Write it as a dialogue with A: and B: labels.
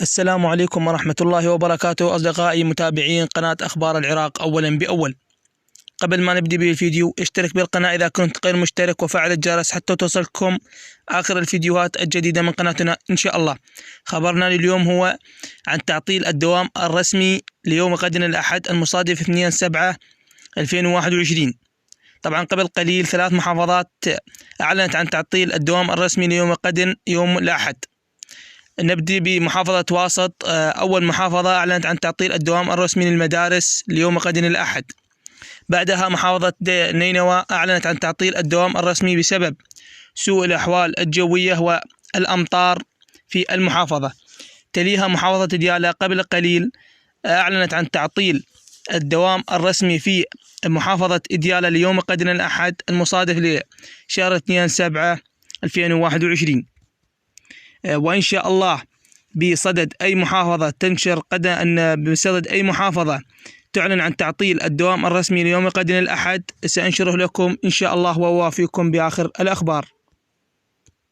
A: السلام عليكم ورحمة الله وبركاته أصدقائي متابعين قناة أخبار العراق. أولا بأول، قبل ما نبدأ بالفيديو اشترك بالقناة إذا كنت غير مشترك وفعل الجرس حتى توصلكم آخر الفيديوهات الجديدة من قناتنا إن شاء الله. خبرنا لليوم هو عن تعطيل الدوام الرسمي ليوم غد الأحد المصادف 2/7/2021. طبعا قبل قليل 3 محافظات أعلنت عن تعطيل الدوام الرسمي ليوم غد يوم الأحد. نبدأ بمحافظة واسط. أول محافظة أعلنت عن تعطيل الدوام الرسمي للمدارس ليوم غد الأحد. بعدها محافظة نينوى أعلنت عن تعطيل الدوام الرسمي بسبب سوء الأحوال الجوية والأمطار في المحافظة. تليها محافظة ديالى قبل قليل أعلنت عن تعطيل الدوام الرسمي في محافظة ديالى ليوم غد الأحد المصادف لشهر 2/7/2021. وإن شاء الله بصدد أي محافظة تنشر أن بصدد أي محافظة تعلن عن تعطيل الدوام الرسمي ليوم غد الأحد سأنشره لكم إن شاء الله وأوافيكم بآخر الأخبار.